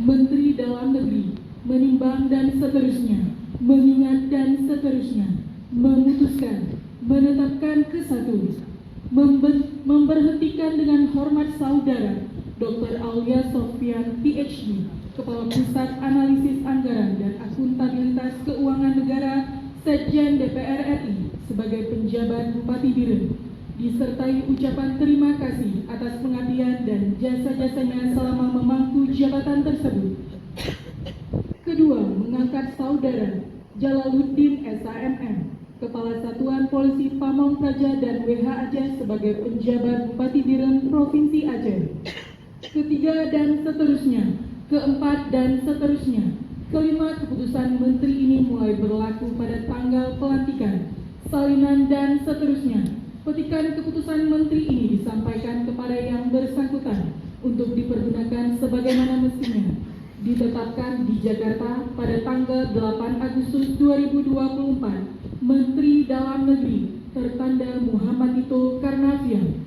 Menteri Dalam Negeri menimbang dan seterusnya, mengingat dan seterusnya, memutuskan, menetapkan ke satu, memberhentikan dengan hormat saudara Dr. Aulia Sofyan PhD, Kepala Pusat Analisis Anggaran dan Akuntabilitas Keuangan Negara Sekjen DPR RI sebagai penjabat Bupati Biren, disertai ucapan terima kasih atas pengabdian dan jasa-jasanya selama memangku jabatan tersebut. Kedua, mengangkat saudara Jalaluddin SAMM, Kepala Satuan Polisi Pamong Praja dan WH Aceh sebagai penjabat Bupati Biren Provinsi Aceh. Ketiga dan seterusnya, keempat dan seterusnya. Kelima, keputusan Menteri ini mulai berlaku pada tanggal pelantikan, salinan dan seterusnya. Petikan keputusan Menteri ini disampaikan kepada yang bersangkutan untuk dipergunakan sebagaimana mestinya. Ditetapkan di Jakarta pada tanggal 8 Agustus 2024, Menteri Dalam Negeri tertanda Muhammad Tito Karnavian.